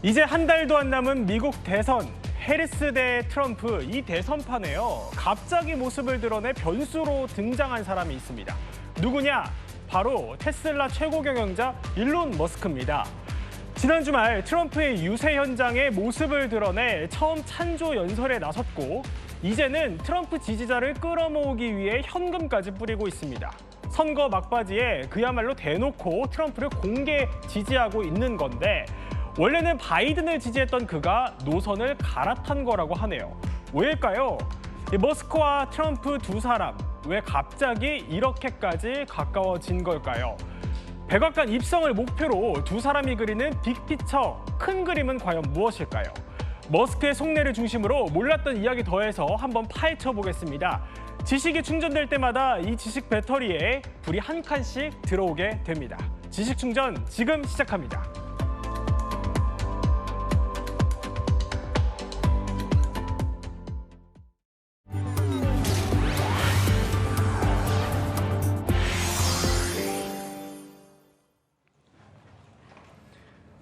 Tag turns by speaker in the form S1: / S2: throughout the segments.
S1: 이제 한 달도 안 남은 미국 대선, 해리스 대 트럼프 이 대선판에요. 갑자기 모습을 드러내 변수로 등장한 사람이 있습니다. 누구냐? 바로 테슬라 최고 경영자 일론 머스크입니다. 지난 주말 트럼프의 유세 현장에 모습을 드러내 처음 찬조 연설에 나섰고 이제는 트럼프 지지자를 끌어모으기 위해 현금까지 뿌리고 있습니다. 선거 막바지에 그야말로 대놓고 트럼프를 공개 지지하고 있는 건데 원래는 바이든을 지지했던 그가 노선을 갈아탄 거라고 하네요. 왜일까요? 머스크와 트럼프 두 사람 왜 갑자기 이렇게까지 가까워진 걸까요? 백악관 입성을 목표로 두 사람이 그리는 빅피처, 큰 그림은 과연 무엇일까요? 머스크의 속내를 중심으로 몰랐던 이야기 더해서 한번 파헤쳐 보겠습니다. 지식이 충전될 때마다 이 지식 배터리에 불이 한 칸씩 들어오게 됩니다. 지식 충전 지금 시작합니다.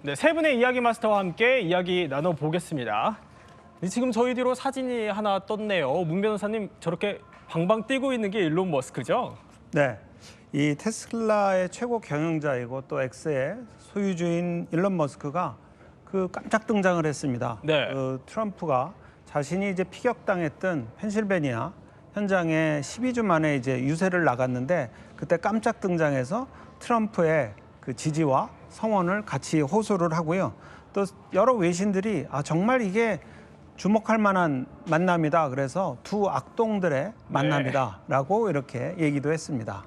S1: 네, 세 분의 이야기 마스터와 함께 이야기 나눠보겠습니다. 지금 저희 뒤로 사진이 하나 떴네요. 문 변호사님, 저렇게 방방 뛰고 있는 게 일론 머스크죠?
S2: 네, 이 테슬라의 최고 경영자이고 또 엑스의 소유주인 일론 머스크가 그 깜짝 등장을 했습니다.
S1: 네.
S2: 트럼프가 자신이 이제 피격당했던 펜실베니아 현장에 12주 만에 이제 유세를 나갔는데 그때 깜짝 등장해서 트럼프의 그 지지와 성원을 같이 호소를 하고요. 또 여러 외신들이 정말 이게 주목할 만한 만남이다. 그래서 두 악동들의 만남이다라고 이렇게 얘기도 했습니다.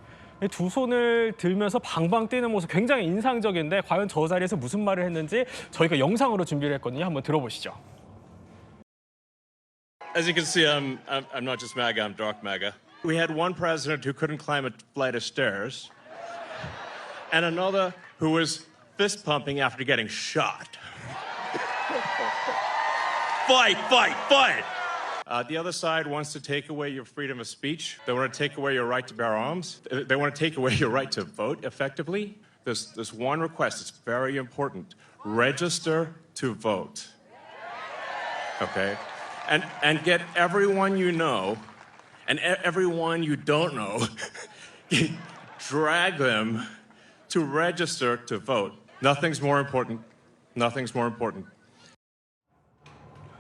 S1: 두 손을 들면서 방방 뛰는 모습 굉장히 인상적인데 과연 저 자리에서 무슨 말을 했는지 저희가 영상으로 준비를 했거든요. 한번 들어보시죠.
S3: As you can see, I'm not just MAGA, I'm dark MAGA. We had one president who couldn't climb a flight of stairs, and another who was fist pumping after getting shot. Fight, fight, fight! The other side wants to take away your freedom of speech. They want to take away your right to bear arms. They want to take away your right to vote effectively. There's one request, it's very important. Register to vote. Okay? And get everyone you know and everyone you don't know, drag them to register to vote. Nothing's more important. Nothing's more important.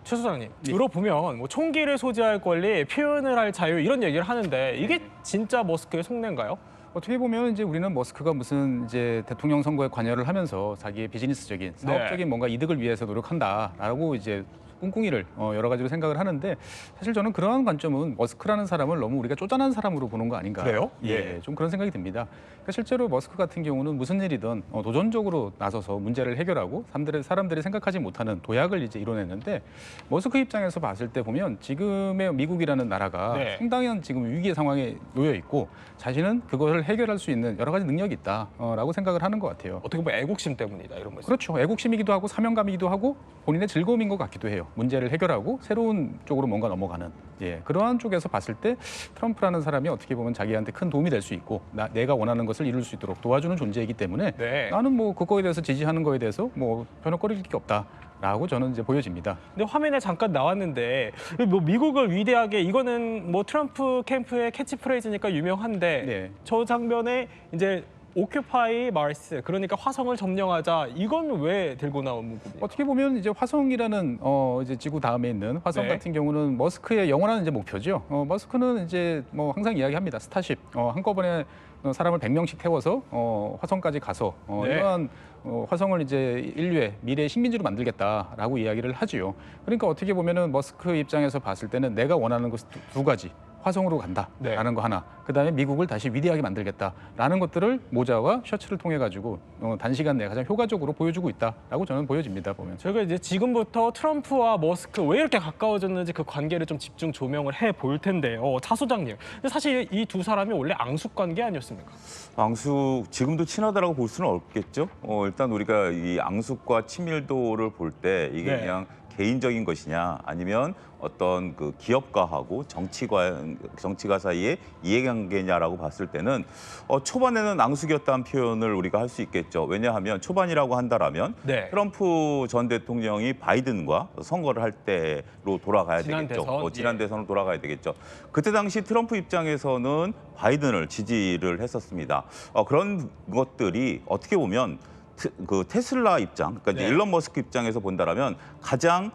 S1: 최 소장님, 들어보면 뭐 총기를 소지할 권리, 표현을 할 자유 이런 얘기를 하는데 이게 진짜 머스크의 속내인가요?
S4: 어떻게 보면 이제 우리는 머스크가 무슨 이제 대통령 선거에 관여를 하면서 자기의 비즈니스적인 사업적인 뭔가 이득을 위해서 노력한다라고 이제 꿍꿍이를 여러 가지로 생각을 하는데 사실 저는 그러한 관점은 머스크라는 사람을 너무 우리가 쪼잔한 사람으로 보는 거 아닌가.
S1: 그래요?
S4: 예, 좀 그런 생각이 듭니다. 그러니까 실제로 머스크 같은 경우는 무슨 일이든 도전적으로 나서서 문제를 해결하고 사람들이 생각하지 못하는 도약을 이제 이뤄냈는데 머스크 입장에서 봤을 때 보면 지금의 미국이라는 나라가 상당한 지금 위기의 상황에 놓여 있고 자신은 그것을 해결할 수 있는 여러 가지 능력이 있다라고 생각을 하는 것 같아요.
S1: 어떻게 보면 애국심 때문이다 이런 거죠.
S4: 그렇죠. 애국심이기도 하고 사명감이기도 하고 본인의 즐거움인 것 같기도 해요. 문제를 해결하고 새로운 쪽으로 뭔가 넘어가는 그러한 쪽에서 봤을 때 트럼프라는 사람이 어떻게 보면 자기한테 큰 도움이 될 수 있고 내가 원하는 것을 이룰 수 있도록 도와주는 존재이기 때문에 나는 뭐 그거에 대해서 지지하는 거에 대해서 뭐 변호거릴 게 없다라고 저는 이제 보여집니다.
S1: 근데 화면에 잠깐 나왔는데 뭐 미국을 위대하게 이거는 뭐 트럼프 캠프의 캐치프레이즈니까 유명한데 저 장면에 이제 오큐파이 마스, 그러니까 화성을 점령하자. 이건 왜 들고 나온 문구입니까?
S4: 어떻게 보면 이제 화성이라는 이제 지구 다음에 있는 화성 같은 경우는 머스크의 영원한 이제 목표죠. 머스크는 이제 뭐 항상 이야기합니다. 스타쉽 한꺼번에 사람을 100명씩 태워서 화성까지 가서 이러한 화성을 이제 인류의 미래의 식민지로 만들겠다라고 이야기를 하지요. 그러니까 어떻게 보면은 머스크 입장에서 봤을 때는 내가 원하는 것 두 가지. 화성으로 간다라는 거 하나, 그다음에 미국을 다시 위대하게 만들겠다라는 것들을 모자와 셔츠를 통해 가지고 단시간 내에 가장 효과적으로 보여주고 있다라고 저는 보여집니다. 보면
S1: 저희가 이제 지금부터 트럼프와 머스크 왜 이렇게 가까워졌는지 그 관계를 좀 집중 조명을 해 볼 텐데요. 차 소장님, 근데 사실 이 두 사람이 원래 앙숙 관계 아니었습니까?
S5: 앙숙 지금도 친하다라고 볼 수는 없겠죠. 일단 우리가 이 앙숙과 친밀도를 볼 때 이게 그냥 개인적인 것이냐 아니면 어떤 그 기업가하고 정치가 사이의 이해관계냐라고 봤을 때는 초반에는 낭숙이었다는 표현을 우리가 할 수 있겠죠. 왜냐하면 초반이라고 한다라면
S1: 네.
S5: 트럼프 전 대통령이 바이든과 선거를 할 때로 돌아가야
S1: 지난
S5: 되겠죠.
S1: 대선,
S5: 지난 대선으로 돌아가야 되겠죠. 그때 당시 트럼프 입장에서는 바이든을 지지를 했었습니다. 그런 것들이 어떻게 보면 그 테슬라 입장, 그러니까 이제
S1: 네.
S5: 일론 머스크 입장에서 본다라면 가장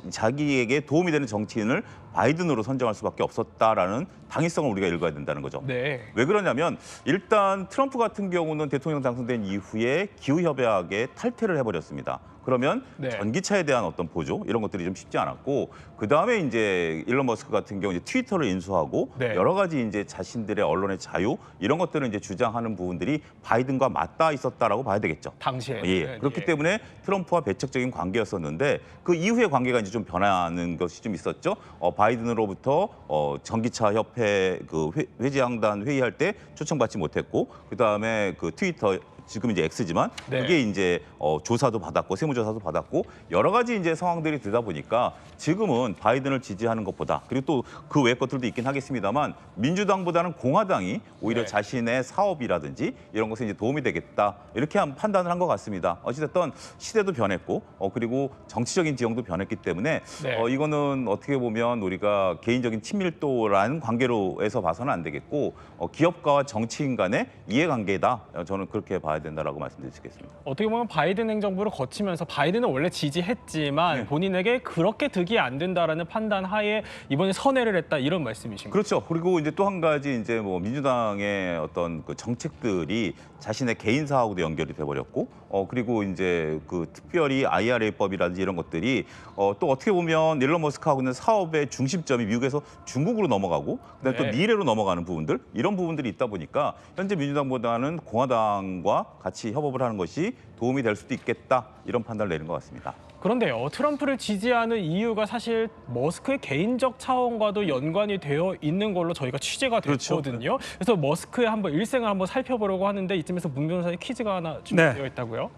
S5: 자기에게 도움이 되는 정치인을 바이든으로 선정할 수밖에 없었다라는 당위성을 우리가 읽어야 된다는 거죠.
S1: 네.
S5: 왜 그러냐면 일단 트럼프 같은 경우는 대통령 당선된 이후에 기후협약에 탈퇴를 해버렸습니다. 그러면
S1: 네.
S5: 전기차에 대한 어떤 보조 이런 것들이 좀 쉽지 않았고 그 다음에 이제 일론 머스크 같은 경우 이제 트위터를 인수하고
S1: 네.
S5: 여러 가지 이제 자신들의 언론의 자유 이런 것들을 이제 주장하는 부분들이 바이든과 맞닿아 있었다라고 봐야 되겠죠.
S1: 당시에.
S5: 예. 그렇기 때문에 트럼프와 배척적인 관계였었는데 그 이후의 관계가 이제 좀 변하는 것이 좀 있었죠. 바이든으로부터 전기차 협회 그 회장단 회의할 때 초청받지 못했고 그 다음에 그 트위터 지금 이제 X지만
S1: 네.
S5: 그게 이제 조사도 받았고 세무조사도 받았고 여러 가지 이제 상황들이 되다 보니까 지금은 바이든을 지지하는 것보다 그리고 또 그 외의 것들도 있긴 하겠습니다만 민주당보다는 공화당이 오히려
S1: 네.
S5: 자신의 사업이라든지 이런 것에 이제 도움이 되겠다 이렇게 판단을 한 것 같습니다. 어찌됐든 시대도 변했고 그리고 정치적인 지형도 변했기 때문에
S1: 네.
S5: 이거는 어떻게 보면 우리가 개인적인 친밀도라는 관계로에서 봐서는 안 되겠고 기업가와 정치인 간의 이해관계다. 저는 그렇게 봐야 된다라고 말씀드릴 수 있겠습니다.
S1: 어떻게 보면 바이든 행정부를 거치면서 바이든은 원래 지지했지만 본인에게 그렇게 득이 안 된다라는 판단 하에 이번에 선회를 했다 이런 말씀이신가요?
S5: 그렇죠. 그리고 이제 또 한 가지 이제 뭐 민주당의 어떤 그 정책들이 자신의 개인 사하고도 연결이 돼버렸고, 그리고 이제 그 특별히 IRA법이라든지 이런 것들이 또 어떻게 보면 일론 머스크하고는 사업의 중심점이 미국에서 중국으로 넘어가고, 그다음에
S1: 네.
S5: 또 미래로 넘어가는 부분들 이런 부분들이 있다 보니까 현재 민주당보다는 공화당과 같이 협업을 하는 것이 도움이 될 수도 있겠다 이런 판단을 내린 것 같습니다.
S1: 그런데요, 트럼프를 지지하는 이유가 사실 머스크의 개인적 차원과도 연관이 되어 있는 걸로 저희가 취재가
S5: 그렇죠.
S1: 됐거든요. 그래서 머스크의 한번 일생을 한번 살펴보려고 하는데 이쯤에서 문 변호사님 퀴즈가 하나 준비되어 있다고요?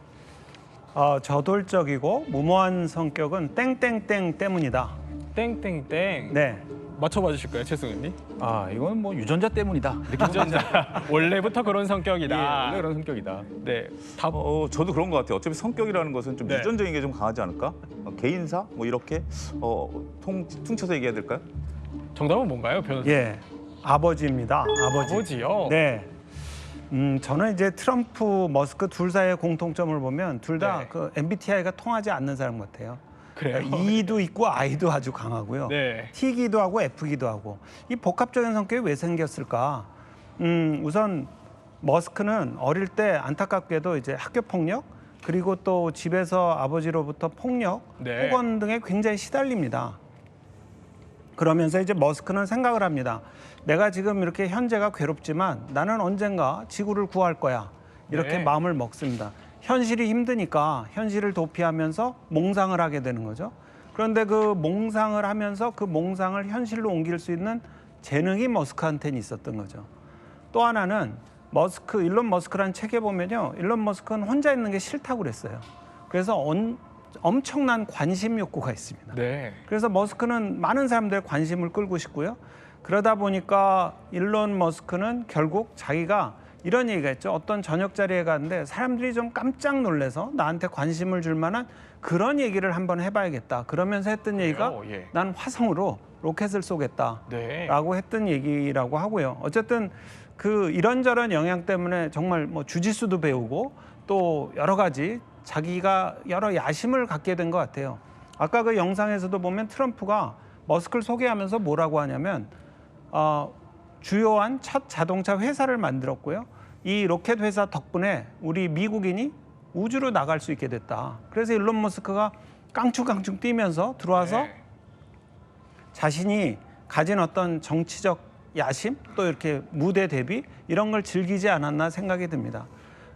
S2: 저돌적이고 무모한 성격은 땡땡땡 때문이다.
S1: 땡땡땡.
S2: 네.
S1: 맞춰봐 주실까요, 최승현님?
S4: 이건 뭐 유전자 때문이다. 이렇게
S1: 유전자. 원래부터 그런 성격이다.
S4: 예, 원래 그런 성격이다.
S1: 네. 답.
S5: 저도 그런 것 같아요. 어차피 성격이라는 것은 좀
S1: 네.
S5: 유전적인 게 좀 강하지 않을까? 개인사 뭐 이렇게 퉁쳐서 얘기해야 될까요?
S1: 정답은 뭔가요, 변호사?
S2: 예. 아버지입니다. 아버지.
S1: 아버지요?
S2: 네. 저는 이제 트럼프, 머스크 둘 사이의 공통점을 보면 둘 다
S1: 네.
S2: 그 MBTI가 통하지 않는 사람 같아요.
S1: 그래요?
S2: E도 있고 I도 아주 강하고요.
S1: 네.
S2: T기도 하고 F기도 하고. 이 복합적인 성격이 왜 생겼을까? 우선 머스크는 어릴 때 안타깝게도 이제 학교 폭력 그리고 또 집에서 아버지로부터 폭력,
S1: 네.
S2: 폭언 등에 굉장히 시달립니다. 그러면서 이제 머스크는 생각을 합니다. 내가 지금 이렇게 현재가 괴롭지만 나는 언젠가 지구를 구할 거야. 이렇게
S1: 네.
S2: 마음을 먹습니다. 현실이 힘드니까 현실을 도피하면서 몽상을 하게 되는 거죠. 그런데 그 몽상을 하면서 그 몽상을 현실로 옮길 수 있는 재능이 머스크한테는 있었던 거죠. 또 하나는 일론 머스크라는 책에 보면요. 일론 머스크는 혼자 있는 게 싫다고 그랬어요. 그래서 엄청난 관심 욕구가 있습니다.
S1: 네.
S2: 그래서 머스크는 많은 사람들의 관심을 끌고 싶고요. 그러다 보니까 일론 머스크는 결국 자기가 이런 얘기가 있죠. 어떤 저녁 자리에 갔는데 사람들이 좀 깜짝 놀라서 나한테 관심을 줄 만한 그런 얘기를 한번 해봐야겠다. 그러면서 했던 얘기가
S1: 예.
S2: 난 화성으로 로켓을 쏘겠다.
S1: 네.
S2: 라고 했던 얘기라고 하고요. 어쨌든 그 이런저런 영향 때문에 정말 뭐 주짓수도 배우고 또 여러 가지 자기가 여러 야심을 갖게 된 것 같아요. 아까 그 영상에서도 보면 트럼프가 머스크를 소개하면서 뭐라고 하냐면 주요한 첫 자동차 회사를 만들었고요. 이 로켓 회사 덕분에 우리 미국인이 우주로 나갈 수 있게 됐다. 그래서 일론 머스크가 깡충깡충 뛰면서 들어와서
S1: 네.
S2: 자신이 가진 어떤 정치적 야심 또 이렇게 무대 대비 이런 걸 즐기지 않았나 생각이 듭니다.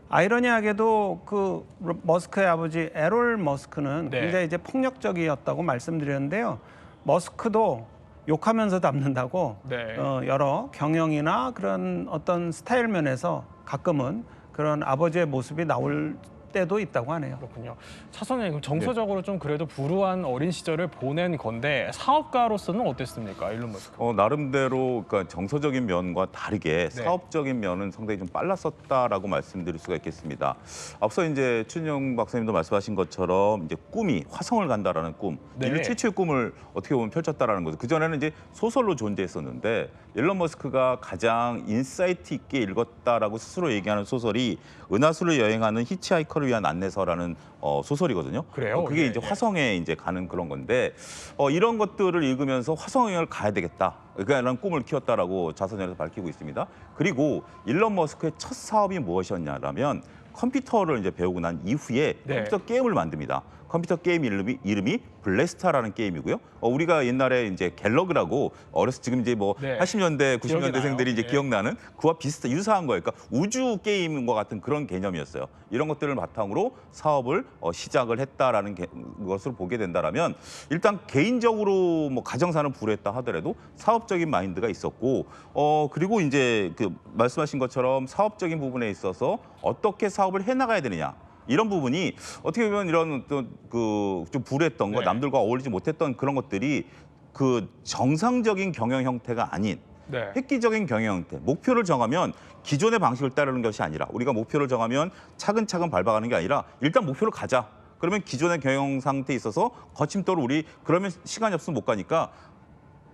S2: 아이러니하게도 그 머스크의 아버지 에롤 머스크는
S1: 네.
S2: 굉장히 이제 폭력적이었다고 말씀드렸는데요. 머스크도 욕하면서 담는다고
S1: 네.
S2: 여러 경영이나 그런 어떤 스타일 면에서 가끔은 그런 아버지의 모습이 나올 때도 있다고 하네요.
S1: 그렇군요. 차 선생님, 정서적으로 좀 그래도 불우한 어린 시절을 보낸 건데 사업가로서는 어땠습니까, 일론 머스크?
S5: 나름대로 그러니까 정서적인 면과 다르게
S1: 네.
S5: 사업적인 면은 상당히 좀 빨랐었다라고 말씀드릴 수가 있겠습니다. 앞서 이제 최준영 박사님도 말씀하신 것처럼 이제 꿈이 화성을 간다라는 꿈,
S1: 네.
S5: 인류 최초의 꿈을 어떻게 보면 펼쳤다라는 거죠. 그 전에는 이제 소설로 존재했었는데 일론 머스크가 가장 인사이트 있게 읽었다라고 스스로 얘기하는 소설이 은하수를 여행하는 히치하이커를 위한 안내서라는 소설이거든요.
S1: 그래요?
S5: 그게
S1: 예,
S5: 이제
S1: 예.
S5: 화성에 이제 가는 그런 건데 이런 것들을 읽으면서 화성 여행을 가야 되겠다. 그러니까 꿈을 키웠다라고 자서전에서 밝히고 있습니다. 그리고 일론 머스크의 첫 사업이 무엇이었냐라면 컴퓨터를 이제 배우고 난 이후에
S1: 네.
S5: 컴퓨터 게임을 만듭니다. 컴퓨터 게임 이름이 블래스타라는 게임이고요. 우리가 옛날에 이제 갤러그라고 어렸을 지금 이제 뭐
S1: 네.
S5: 80년대,
S1: 기억이
S5: 90년대생들이 이제
S1: 나요. 예.
S5: 기억나는 그와 비슷한 유사한 거예요. 그러니까 우주 게임과 같은 그런 개념이었어요. 이런 것들을 바탕으로 사업을 시작을 했다라는 것으로 보게 된다라면 일단 개인적으로 뭐 가정사는 불우했다 하더라도 사업적인 마인드가 있었고 그리고 이제 그 말씀하신 것처럼 사업적인 부분에 있어서 어떻게 사업을 해나가야 되느냐. 이런 부분이 어떻게 보면 이런 좀 불우했던 거,
S1: 네.
S5: 남들과 어울리지 못했던 그런 것들이 그 정상적인 경영 형태가 아닌
S1: 네.
S5: 획기적인 경영 형태, 목표를 정하면 기존의 방식을 따르는 것이 아니라 우리가 목표를 정하면 차근차근 밟아가는 게 아니라 일단 목표를 가자. 그러면 기존의 경영 상태에 있어서 거침돌을 우리 그러면 시간이 없으면 못 가니까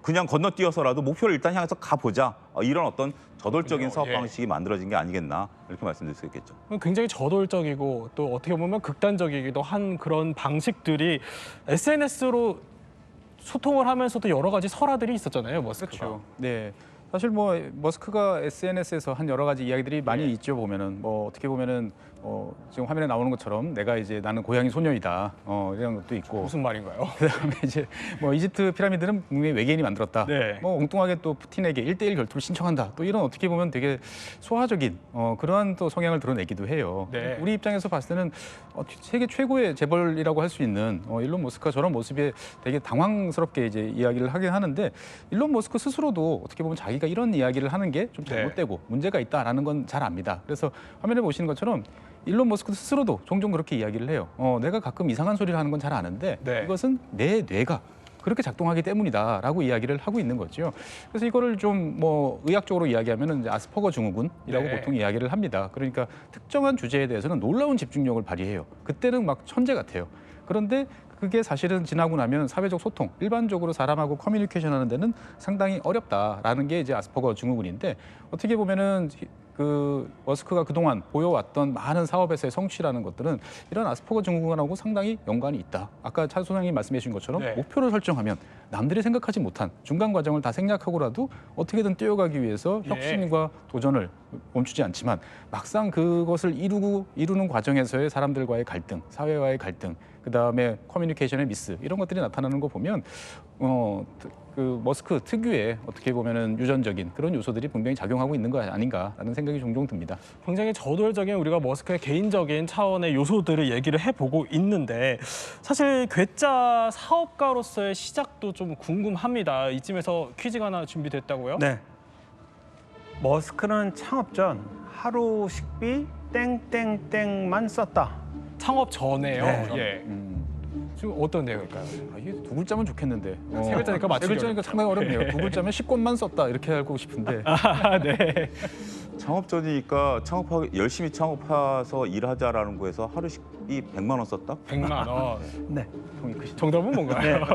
S5: 그냥 건너뛰어서라도 목표를 일단 향해서 가보자. 이런 어떤 저돌적인 사업
S1: 예.
S5: 방식이 만들어진 게 아니겠나 이렇게 말씀드릴 수 있겠죠.
S1: 굉장히 저돌적이고 또 어떻게 보면 극단적이기도 한 그런 방식들이 SNS로 소통을 하면서도 여러 가지 설화들이 있었잖아요, 머스크가.
S4: 그렇죠. 네. 사실 뭐 머스크가 SNS에서 한 여러 가지 이야기들이 많이 있죠. 보면은 뭐 어떻게 보면은 지금 화면에 나오는 것처럼 내가 이제 나는 고양이 소녀이다. 이런 것도 있고.
S1: 무슨 말인가요?
S4: 그다음에 이제 뭐 이집트 피라미드는 분명히 외계인이 만들었다.
S1: 네.
S4: 뭐 엉뚱하게 또 푸틴에게 1대1 결투를 신청한다. 또 이런 어떻게 보면 되게 소화적인 그러한 또 성향을 드러내기도 해요.
S1: 네.
S4: 우리 입장에서 봤을 때는 세계 최고의 재벌이라고 할 수 있는 일론 머스크가 저런 모습에 되게 당황스럽게 이제 이야기를 하긴 하는데 일론 머스크 스스로도 어떻게 보면 자기가 이런 이야기를 하는 게 좀 잘못되고 문제가 있다라는 건 잘 압니다. 그래서 화면에 보시는 것처럼 일론 머스크 스스로도 종종 그렇게 이야기를 해요. 내가 가끔 이상한 소리를 하는 건 잘 아는데
S1: 네.
S4: 이것은 내 뇌가 그렇게 작동하기 때문이다라고 이야기를 하고 있는 거죠. 그래서 이거를 좀 뭐 의학적으로 이야기하면은 이제 아스퍼거 증후군이라고
S1: 네.
S4: 보통 이야기를 합니다. 그러니까 특정한 주제에 대해서는 놀라운 집중력을 발휘해요. 그때는 막 천재 같아요. 그런데 그게 사실은 지나고 나면 사회적 소통, 일반적으로 사람하고 커뮤니케이션 하는 데는 상당히 어렵다라는 게 이제 아스퍼거 증후군인데 어떻게 보면은 그 머스크가 그동안 보여왔던 많은 사업에서의 성취라는 것들은 이런 아스퍼거 증후군하고 상당히 연관이 있다. 아까 차 소장님 말씀해 주신 것처럼
S1: 네.
S4: 목표를 설정하면 남들이 생각하지 못한 중간 과정을 다 생략하고라도 어떻게든 뛰어가기 위해서
S1: 예.
S4: 혁신과 도전을 멈추지 않지만 막상 그것을 이루는 과정에서의 사람들과의 갈등, 사회와의 갈등, 그다음에 커뮤니케이션의 미스 이런 것들이 나타나는 거 보면 그 머스크 특유의 어떻게 보면은 유전적인 그런 요소들이 분명히 작용하고 있는 거 아닌가라는 생각이 종종 듭니다.
S1: 굉장히 저돌적인 우리가 머스크의 개인적인 차원의 요소들을 얘기를 해보고 있는데 사실 괴짜 사업가로서의 시작도 좀 궁금합니다. 이쯤에서 퀴즈가 하나 준비됐다고요?
S2: 네. 머스크는 창업 전 하루 식비 땡땡땡만 썼다.
S1: 창업 전에요.
S2: 네.
S1: 예. 지금 어떤 내용일까요?
S4: 이게 두 글자면 좋겠는데
S1: 세 글자니까 맞추기
S4: 세 글자니까 상당히 어렵네요. 두 글자면 10권만 썼다 이렇게 알고 싶은데
S1: 아, 네.
S5: 창업 전이니까 열심히 창업해서 일하자라는 거에서 하루 식비 100만 원 썼다?
S1: 100만 원.
S2: 네.
S1: 정답은 뭔가요?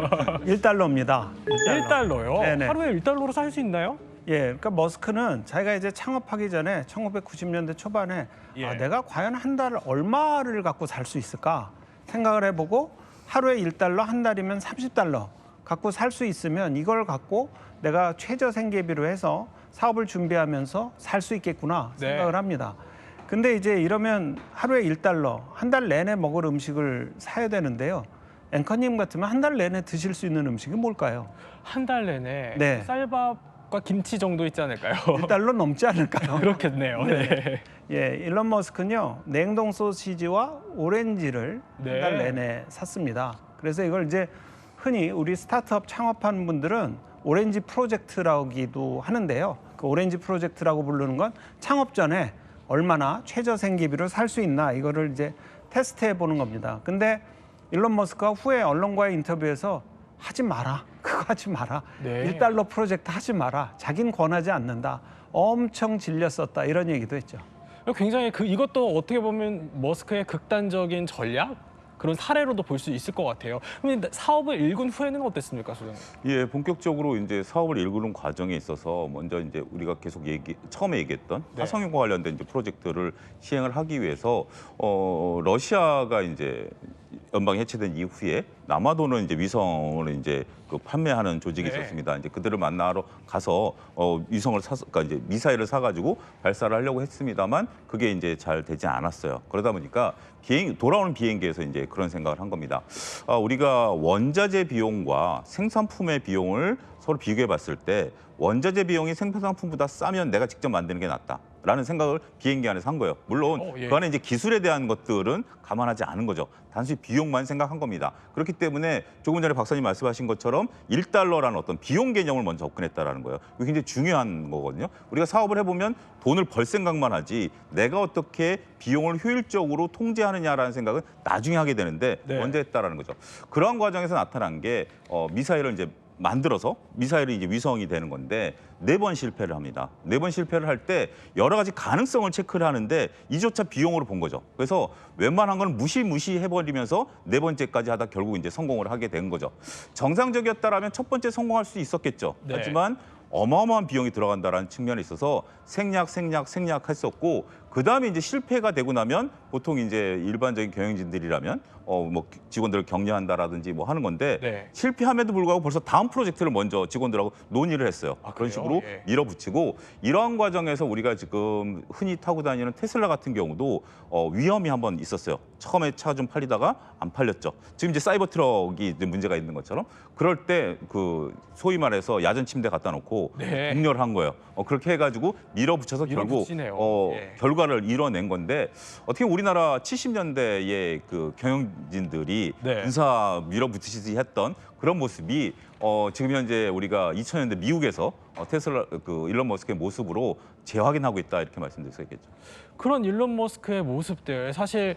S2: 1달러입니다.
S1: 1달러요?
S2: 네네.
S1: 하루에 1달러로 살 수 있나요?
S2: 예, 그러니까 머스크는 자기가 이제 창업하기 전에 1990년대 초반에
S1: 예.
S2: 내가 과연 한 달 얼마를 갖고 살 수 있을까 생각을 해보고 하루에 1달러, 한 달이면 30달러 갖고 살 수 있으면 이걸 갖고 내가 최저 생계비로 해서 사업을 준비하면서 살 수 있겠구나 생각을
S1: 네.
S2: 합니다. 근데 이제 이러면 하루에 1달러, 한 달 내내 먹을 음식을 사야 되는데요. 앵커님 같으면 한 달 내내 드실 수 있는 음식이 뭘까요?
S1: 한 달 내내
S2: 네.
S1: 쌀밥과 김치 정도 있지 않을까요?
S2: 1달러 넘지 않을까요?
S1: 그렇겠네요. 네.
S2: 예, 일론 머스크는요 냉동 소시지와 오렌지를
S1: 네.
S2: 한 달 내내 샀습니다. 그래서 이걸 이제 흔히 우리 스타트업 창업하는 분들은 오렌지 프로젝트라고도 하는데요. 그 오렌지 프로젝트라고 부르는 건 창업 전에 얼마나 최저 생계비로 살 수 있나 이거를 이제 테스트해 보는 겁니다. 근데 일론 머스크가 후에 언론과의 인터뷰에서 하지 마라. 그거 하지 마라.
S1: 네.
S2: 1달러 프로젝트 하지 마라. 자긴 권하지 않는다. 엄청 질렸었다. 이런 얘기도 했죠.
S1: 굉장히 이것도 어떻게 보면 머스크의 극단적인 전략? 그런 사례로도 볼 수 있을 것 같아요. 근데 사업을 일군 후에는 어땠습니까, 소장님?
S5: 예, 본격적으로 이제 사업을 일구는 과정에 있어서 먼저 이제 우리가 계속 처음에 얘기했던
S1: 네.
S5: 화성연과 관련된 이제 프로젝트를 시행을 하기 위해서 러시아가 이제 연방이 해체된 이후에 남아도는 이제 위성을 이제 그 판매하는 조직이
S1: 네.
S5: 있었습니다. 이제 그들을 만나러 가서 위성을 그러니까 이제 미사일을 사가지고 발사를 하려고 했습니다만 그게 이제 잘 되지 않았어요. 그러다 보니까 돌아오는 비행기에서 이제 그런 생각을 한 겁니다. 우리가 원자재 비용과 생산품의 비용을 서로 비교해 봤을 때 원자재 비용이 생산품보다 싸면 내가 직접 만드는 게 낫다라는 생각을 비행기 안에서 한 거예요. 물론
S1: 예.
S5: 그 안에 이제 기술에 대한 것들은 감안하지 않은 거죠. 단순히 비용만 생각한 겁니다. 그렇기 때문에 조금 전에 박사님 말씀하신 것처럼 1달러라는 어떤 비용 개념을 먼저 접근했다라는 거예요. 이게 굉장히 중요한 거거든요. 우리가 사업을 해보면 돈을 벌 생각만 하지 내가 어떻게 비용을 효율적으로 통제하느냐라는 생각은 나중에 하게 되는데
S1: 네.
S5: 먼저 했다라는 거죠. 그러한 과정에서 나타난 게 미사일을 이제 만들어서 미사일이 이제 위성이 되는 건데 4번 실패를 합니다. 4번 실패를 할 때 여러 가지 가능성을 체크를 하는데 이조차 비용으로 본 거죠. 그래서 웬만한 건 무시해버리면서 4번째까지 하다 결국 이제 성공을 하게 된 거죠. 정상적이었다라면 첫 번째 성공할 수 있었겠죠.
S1: 네.
S5: 하지만 어마어마한 비용이 들어간다라는 측면에 있어서 생략했었고 그다음에 이제 실패가 되고 나면 보통 이제 일반적인 경영진들이라면 뭐 직원들을 격려한다라든지 뭐 하는 건데
S1: 네.
S5: 실패함에도 불구하고 벌써 다음 프로젝트를 먼저 직원들하고 논의를 했어요. 그런
S1: 그래요?
S5: 식으로
S1: 예.
S5: 밀어붙이고 이러한 과정에서 우리가 지금 흔히 타고 다니는 테슬라 같은 경우도 위험이 한번 있었어요. 처음에 차가 좀 팔리다가 안 팔렸죠. 지금 이제 사이버 트럭이 이제 문제가 있는 것처럼 그럴 때 그 소위 말해서 야전 침대 갖다 놓고
S1: 네.
S5: 동렬을 한 거예요. 그렇게 해가지고 밀어붙여서 결국
S1: 밀어붙이네요. 예.
S5: 결과를 이뤄낸 건데 어떻게 우리나라 70년대의 그 경영진들이
S1: 네.
S5: 군사 밀어붙이듯이 했던 그런 모습이 지금 현재 우리가 2000년대 미국에서 테슬라 그 일론 머스크의 모습으로 재확인하고 있다 이렇게 말씀드릴 수 있겠죠.
S1: 그런 일론 머스크의 모습들 사실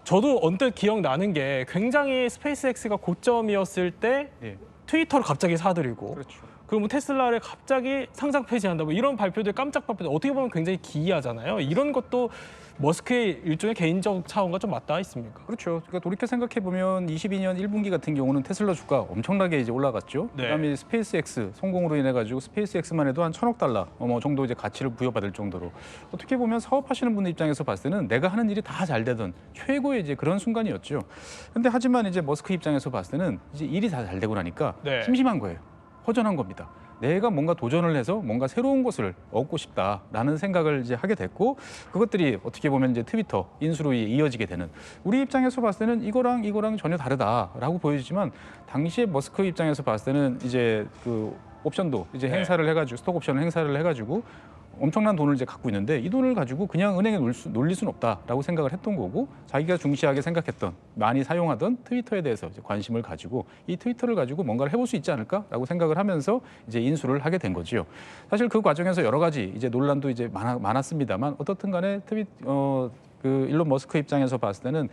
S1: 저도 언뜻 기억나는 게 굉장히 스페이스X가 고점이었을 때
S4: 예.
S1: 트위터를 갑자기 사들이고
S4: 그렇죠.
S1: 그리고 뭐 테슬라를 갑자기 상장 폐지한다 뭐 이런 발표들 깜짝 발표들 어떻게 보면 굉장히 기이하잖아요. 이런 것도 머스크의 일종의 개인적 차원과 좀 맞닿아 있습니까?
S4: 그렇죠. 그러니까 돌이켜 생각해 보면 22년 1분기 같은 경우는 테슬라 주가 엄청나게 이제 올라갔죠.
S1: 네.
S4: 그다음에 스페이스X 성공으로 인해 가지고 스페이스X만 해도 한 1,000억 달러 정도 이제 가치를 부여받을 정도로 어떻게 보면 사업하시는 분들 입장에서 봤을 때는 내가 하는 일이 다 잘 되던 최고의 이제 그런 순간이었죠. 근데 하지만 이제 머스크 입장에서 봤을 때는 이제 일이 다 잘 되고 나니까
S1: 네.
S4: 심심한 거예요. 허전한 겁니다. 내가 뭔가 도전을 해서 뭔가 새로운 것을 얻고 싶다라는 생각을 이제 하게 됐고 그것들이 어떻게 보면 이제 트위터 인수로 이어지게 되는 우리 입장에서 봤을 때는 이거랑 전혀 다르다라고 보여지지만 당시에 머스크 입장에서 봤을 때는 이제 그 옵션도 이제
S1: 네.
S4: 행사를 해가지고 스톡 옵션을 행사를 해가지고 엄청난 돈을 이제 갖고 있는데 이 돈을 가지고 그냥 은행에 놀릴 수는 없다라고 생각을 했던 거고 자기가 중시하게 생각했던 많이 사용하던 트위터에 대해서 이제 관심을 가지고 이 트위터를 가지고 뭔가를 해볼 수 있지 않을까라고 생각을 하면서 이제 인수를 하게 된 거지요. 사실 그 과정에서 여러 가지 이제 논란도 이제 많았습니다만 어떻든 간에 그 일론 머스크 입장에서 봤을 때는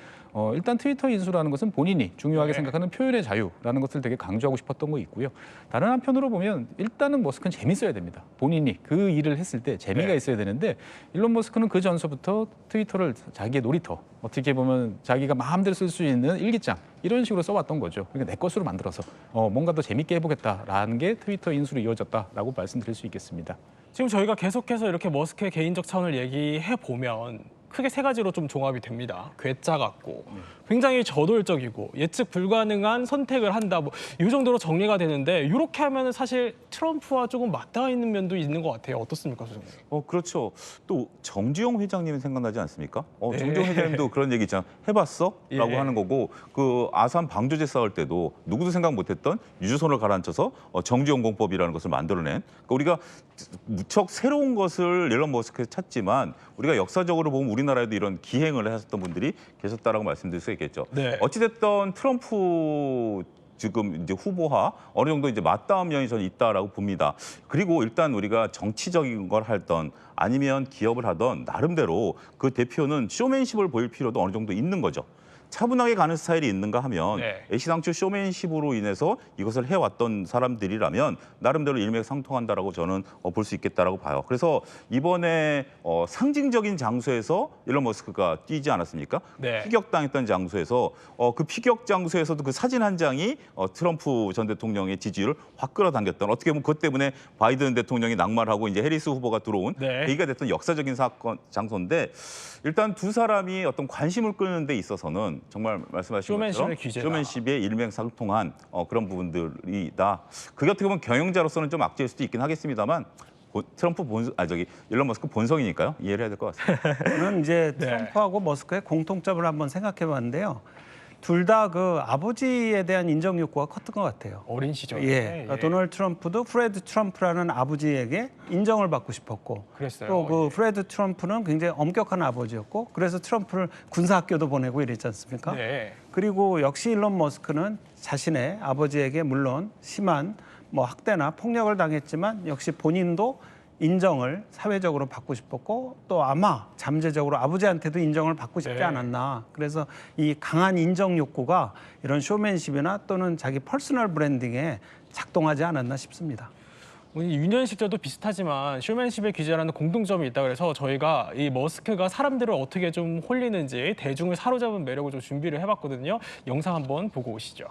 S4: 일단 트위터 인수라는 것은 본인이 중요하게
S1: 네.
S4: 생각하는 표현의 자유라는 것을 되게 강조하고 싶었던 거 있고요. 다른 한편으로 보면 일단은 머스크는 재밌어야 됩니다. 본인이 그 일을 했을 때 재미가
S1: 네.
S4: 있어야 되는데 일론 머스크는 그 전서부터 트위터를 자기의 놀이터 어떻게 보면 자기가 마음대로 쓸 수 있는 일기장 이런 식으로 써왔던 거죠. 그러니까 내 것으로 만들어서 뭔가 더 재밌게 해보겠다라는 게 트위터 인수로 이어졌다라고 말씀드릴 수 있겠습니다.
S1: 지금 저희가 계속해서 이렇게 머스크의 개인적 차원을 얘기해 보면 크게 3가지로 좀 종합이 됩니다. 괴짜 같고 굉장히 저돌적이고 예측 불가능한 선택을 한다. 뭐 이 정도로 정리가 되는데 이렇게 하면 사실 트럼프와 조금 맞닿아 있는 면도 있는 것 같아요. 어떻습니까, 소장님?
S5: 그렇죠. 또 정주영 회장님이 생각나지 않습니까?
S1: 네.
S5: 정주영 회장님도 그런 얘기 있잖아. 해봤어? 라고
S1: 예.
S5: 하는 거고 그 아산 방조제 싸울 때도 누구도 생각 못했던 유주손을 가라앉혀서 정주영 공법이라는 것을 만들어낸 그러니까 우리가 무척 새로운 것을 일론 머스크에서 찾지만 우리가 역사적으로 보면 우리나라에도 이런 기행을 하셨던 분들이 계셨다라고 말씀드릴 수 있겠죠.
S1: 네.
S5: 어찌됐든 트럼프 지금 이제 후보와 어느 정도 이제 맞닿은 면이 저는 있다라고 봅니다. 그리고 일단 우리가 정치적인 걸 하던 아니면 기업을 하던 나름대로 그 대표는 쇼맨십을 보일 필요도 어느 정도 있는 거죠. 차분하게 가는 스타일이 있는가 하면
S1: 네.
S5: 애시당초 쇼맨십으로 인해서 이것을 해왔던 사람들이라면 나름대로 일맥상통한다라고 저는 볼 수 있겠다라고 봐요. 그래서 이번에 상징적인 장소에서 일론 머스크가 뛰지 않았습니까?
S1: 네.
S5: 피격당했던 장소에서 그 피격 장소에서도 그 사진 한 장이 트럼프 전 대통령의 지지율을 확 끌어당겼던 어떻게 보면 그것 때문에 바이든 대통령이 낙마하고 이제 해리스 후보가 들어온
S1: 네.
S5: 계기가 됐던 역사적인 사건 장소인데 일단 두 사람이 어떤 관심을 끄는 데 있어서는 정말 말씀하신
S1: 쇼맨십의
S5: 것처럼
S1: 귀재다.
S5: 쇼맨십의 일맥상통한 그런 부분들이다. 그게 어떻게 보면 경영자로서는 좀 악재일 수도 있긴 하겠습니다만 트럼프 일론 머스크 본성이니까요. 이해를 해야 될 것 같습니다.
S2: 저는 이제
S1: 네.
S2: 트럼프하고 머스크의 공통점을 한번 생각해봤는데요. 둘 다 그 아버지에 대한 인정 욕구가 컸던 것 같아요.
S1: 어린 시절에.
S2: 예, 그러니까 도널드 트럼프도 프레드 트럼프라는 아버지에게 인정을 받고 싶었고,
S1: 그랬어요.
S2: 또 그
S1: 예.
S2: 프레드 트럼프는 굉장히 엄격한 아버지였고, 그래서 트럼프를 군사학교도 보내고 이랬지 않습니까?
S1: 네.
S2: 그리고 역시 일론 머스크는 자신의 아버지에게 물론 심한 뭐 학대나 폭력을 당했지만 역시 본인도 인정을 사회적으로 받고 싶었고 또 아마 잠재적으로 아버지한테도 인정을 받고 싶지
S1: 네.
S2: 않았나. 그래서 이 강한 인정 욕구가 이런 쇼맨십이나 또는 자기 퍼스널 브랜딩에 작동하지 않았나 싶습니다.
S1: 유년 시절도 비슷하지만 쇼맨십의 귀재라는 공통점이 있다 그래서 저희가 이 머스크가 사람들을 어떻게 좀 홀리는지 대중을 사로잡은 매력을 좀 준비를 해봤거든요. 영상 한번 보고 오시죠.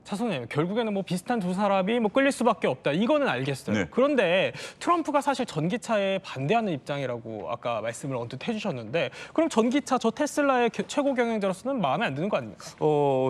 S1: 차선님, 결국에는 뭐 비슷한 두 사람이 뭐 끌릴 수밖에 없다. 이거는 알겠어요.
S5: 네.
S1: 그런데 트럼프가 사실 전기차에 반대하는 입장이라고 아까 말씀을 언뜻 해주셨는데 그럼 전기차 저 테슬라의 최고 경영자로서는 마음에 안 드는 거 아닙니까?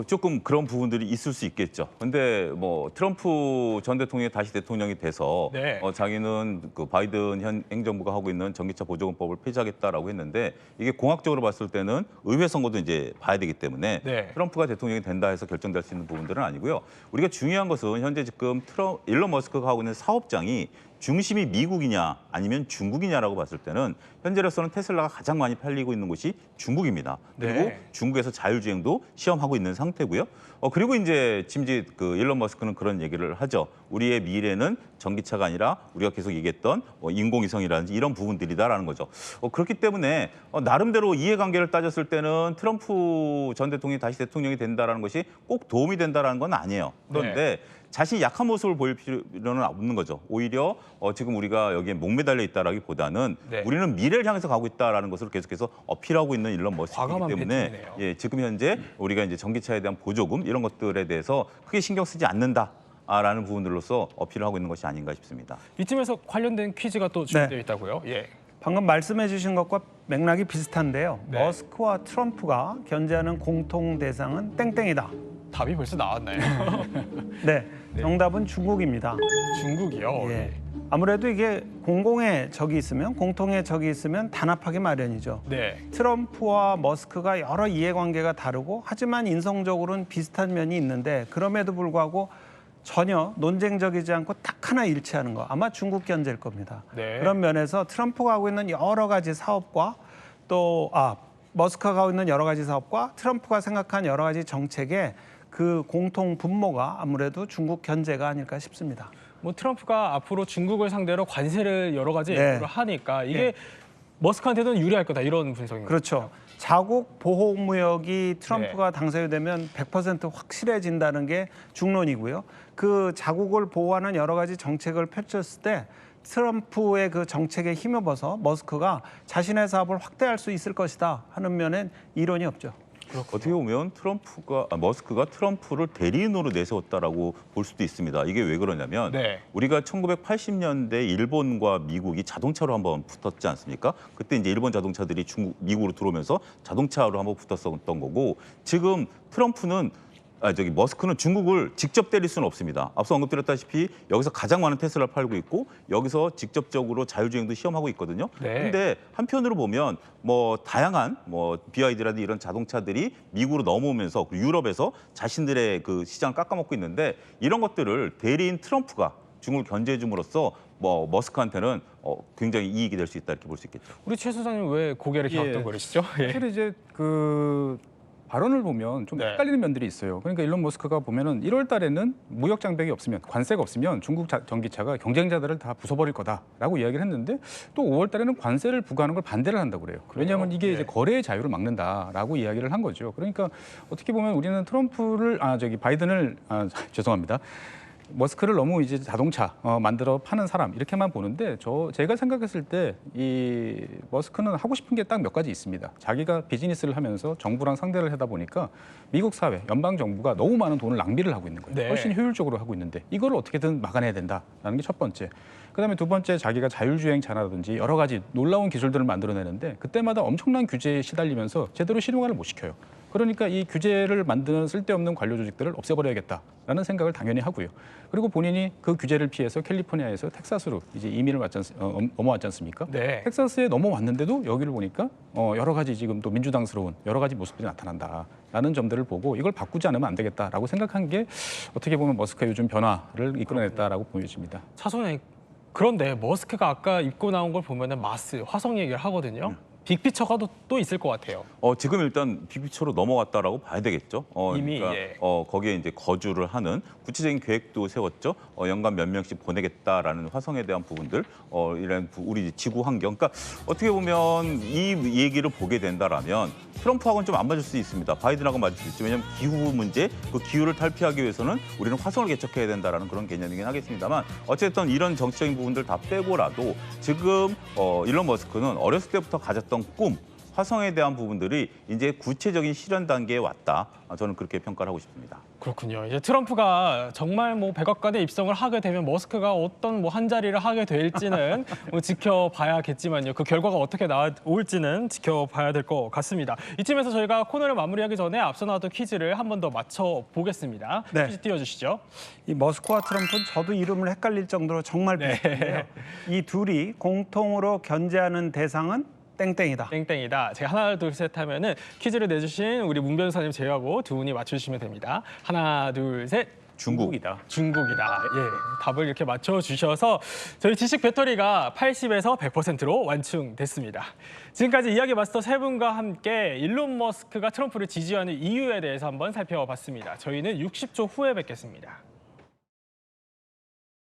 S5: 조금 그런 부분들이 있을 수 있겠죠. 근데 뭐 트럼프 전 대통령이 다시 대통령이 돼서
S1: 네.
S5: 자기는 그 바이든 현 행정부가 하고 있는 전기차 보조금법을 폐지하겠다라고 했는데 이게 공학적으로 봤을 때는 의회 선거도 이제 봐야 되기 때문에
S1: 네.
S5: 트럼프가 대통령이 된다 해서 결정될 수 있는 부분들은 아니고요. 우리가 중요한 것은 현재 지금 일론 머스크가 하고 있는 사업장이 중심이 미국이냐 아니면 중국이냐라고 봤을 때는 현재로서는 테슬라가 가장 많이 팔리고 있는 곳이 중국입니다. 그리고
S1: 네.
S5: 중국에서 자율주행도 시험하고 있는 상태고요. 그리고 이제 짐지 일론 머스크는 그런 얘기를 하죠. 우리의 미래는 전기차가 아니라 우리가 계속 얘기했던 인공위성이라든지 이런 부분들이다라는 거죠. 그렇기 때문에 나름대로 이해관계를 따졌을 때는 트럼프 전 대통령이 다시 대통령이 된다라는 것이 꼭 도움이 된다라는 건 아니에요. 그런데 자신이 약한 모습을 보일 필요는 없는 거죠. 오히려 지금 우리가 여기에 목매달려 있다라기보다는
S1: 네.
S5: 우리는 미래를 향해서 가고 있다라는 것을 계속해서 어필하고 있는 일론 머스크이기
S1: 과감한
S5: 때문에
S1: 배팅이네요.
S5: 예, 지금 현재 우리가 이제 전기차에 대한 보조금 이런 것들에 대해서 크게 신경 쓰지 않는다라는 부분들로서 어필을 하고 있는 것이 아닌가 싶습니다.
S1: 이쯤에서 관련된 퀴즈가 또 준비되어 있다고요? 예.
S2: 방금 말씀해 주신 것과 맥락이 비슷한데요.
S1: 네.
S2: 머스크와 트럼프가 견제하는 공통 대상은 땡땡이다.
S1: 답이 벌써 나왔나요?
S2: 네, 정답은 중국입니다.
S1: 중국이요.
S2: 예. 아무래도 이게 공공의 적이 있으면 공통의 적이 있으면 단합하기 마련이죠.
S1: 네.
S2: 트럼프와 머스크가 여러 이해관계가 다르고 하지만 인성적으로는 비슷한 면이 있는데 그럼에도 불구하고 전혀 논쟁적이지 않고 딱 하나 일치하는 거 아마 중국 견제일 겁니다.
S1: 네.
S2: 그런 면에서 트럼프가 하고 있는 여러 가지 사업과 또 머스크가 하고 있는 여러 가지 사업과 트럼프가 생각한 여러 가지 정책의 그 공통 분모가 아무래도 중국 견제가 아닐까 싶습니다.
S1: 뭐 트럼프가 앞으로 중국을 상대로 관세를 여러 가지
S2: 네.
S1: 예고를 하니까 이게 머스크한테는 유리할 거다 이런 분석인 거죠.
S2: 그렇죠. 자국 보호 무역이 트럼프가 당선이 되면 100% 확실해진다는 게 중론이고요. 그 자국을 보호하는 여러 가지 정책을 펼쳤을 때 트럼프의 그 정책에 힘입어서 머스크가 자신의 사업을 확대할 수 있을 것이다 하는 면엔 이론이 없죠.
S5: 어떻게 보면 머스크가 트럼프를 대리인으로 내세웠다라고 볼 수도 있습니다. 이게 왜 그러냐면
S1: 네.
S5: 우리가 1980년대 일본과 미국이 자동차로 한번 붙었지 않습니까? 그때 이제 일본 자동차들이 미국으로 들어오면서 자동차로 한번 붙었었던 거고 지금 트럼프는 머스크는 중국을 직접 때릴 수는 없습니다. 앞서 언급드렸다시피 여기서 가장 많은 테슬라를 팔고 있고 여기서 직접적으로 자율주행도 시험하고 있거든요.
S1: 네.
S5: 근데 한편으로 보면 다양한 BYD라든지 이런 자동차들이 미국으로 넘어오면서 유럽에서 자신들의 그 시장을 깎아먹고 있는데 이런 것들을 대리인 트럼프가 중국을 견제해 줌으로써 머스크한테는 굉장히 이익이 될 수 있다 이렇게 볼 수 있겠죠.
S1: 우리 최 소장님 왜 고개를 갸우뚱거리시죠? 예.
S4: 사실 이제 그 발언을 보면 좀
S1: 네.
S4: 헷갈리는 면들이 있어요. 그러니까 일론 머스크가 보면은 1월 달에는 무역 장벽이 없으면 관세가 없으면 중국 전기차가 경쟁자들을 다 부숴버릴 거다라고 이야기를 했는데 또 5월 달에는 관세를 부과하는 걸 반대를 한다고 그래요. 왜냐하면 이게 이제 거래의 자유를 막는다라고 이야기를 한 거죠. 그러니까 어떻게 보면 우리는 바이든을 죄송합니다. 머스크를 너무 이제 자동차 만들어 파는 사람 이렇게만 보는데 제가 생각했을 때 이 머스크는 하고 싶은 게 딱 몇 가지 있습니다. 자기가 비즈니스를 하면서 정부랑 상대를 하다 보니까 미국 사회, 연방 정부가 너무 많은 돈을 낭비를 하고 있는 거예요.
S1: 네.
S4: 훨씬 효율적으로 하고 있는데 이걸 어떻게든 막아내야 된다라는 게 첫 번째. 그다음에 두 번째 자기가 자율주행차라든지 여러 가지 놀라운 기술들을 만들어내는데 그때마다 엄청난 규제에 시달리면서 제대로 실용화를 못 시켜요. 그러니까 이 규제를 만드는 쓸데없는 관료 조직들을 없애버려야겠다라는 생각을 당연히 하고요. 그리고 본인이 그 규제를 피해서 캘리포니아에서 텍사스로 이제 이민을 넘어왔지 않습니까?
S1: 네.
S4: 텍사스에 넘어왔는데도 여기를 보니까 여러 가지 지금 또 민주당스러운 여러 가지 모습들이 나타난다라는 점들을 보고 이걸 바꾸지 않으면 안 되겠다라고 생각한 게 어떻게 보면 머스크의 요즘 변화를 이끌어냈다라고 보여집니다.
S1: 차 소장님, 그런데 머스크가 아까 입고 나온 걸 보면은 화성 얘기를 하거든요. 빅피처가 또 있을 것 같아요.
S5: 지금 일단 빅피처로 넘어갔다라고 봐야 되겠죠.
S1: 이미,
S5: 그러니까
S1: 예.
S5: 거기에 이제 거주를 하는 구체적인 계획도 세웠죠. 연간 몇 명씩 보내겠다라는 화성에 대한 부분들, 이런 우리 지구 환경. 그러니까 어떻게 보면 이 얘기를 보게 된다라면 트럼프하고는 좀 안 맞을 수 있습니다. 바이든하고 맞을 수 있죠. 왜냐하면 기후 문제, 그 기후를 탈피하기 위해서는 우리는 화성을 개척해야 된다라는 그런 개념이긴 하겠습니다만 어쨌든 이런 정치적인 부분들 다 빼고라도 지금 일론 머스크는 어렸을 때부터 가졌던 꿈, 화성에 대한 부분들이 이제 구체적인 실현 단계에 왔다. 저는 그렇게 평가를 하고 싶습니다.
S1: 그렇군요. 이제 트럼프가 정말 백악관에 입성을 하게 되면 머스크가 어떤 한 자리를 하게 될지는 지켜봐야겠지만요. 그 결과가 어떻게 나올지는 지켜봐야 될 것 같습니다. 이쯤에서 저희가 코너를 마무리하기 전에 앞서 나왔던 퀴즈를 한 번 더 맞춰보겠습니다.
S2: 네.
S1: 퀴즈 띄워주시죠.
S2: 이 머스크와 트럼프는 저도 이름을 헷갈릴 정도로 정말 비슷한데요. 이 둘이 공통으로 견제하는 대상은 땡땡이다.
S1: 땡땡이다. 제가 하나, 둘, 셋 하면은 퀴즈를 내주신 우리 문 변호사님 제외하고 두 분이 맞춰주시면 됩니다. 하나, 둘, 셋.
S4: 중국이다.
S1: 중국이다. 예, 답을 이렇게 맞춰주셔서 저희 지식 배터리가 80에서 100%로 완충됐습니다. 지금까지 이야기 마스터 세 분과 함께 일론 머스크가 트럼프를 지지하는 이유에 대해서 한번 살펴봤습니다. 저희는 60초 후에 뵙겠습니다.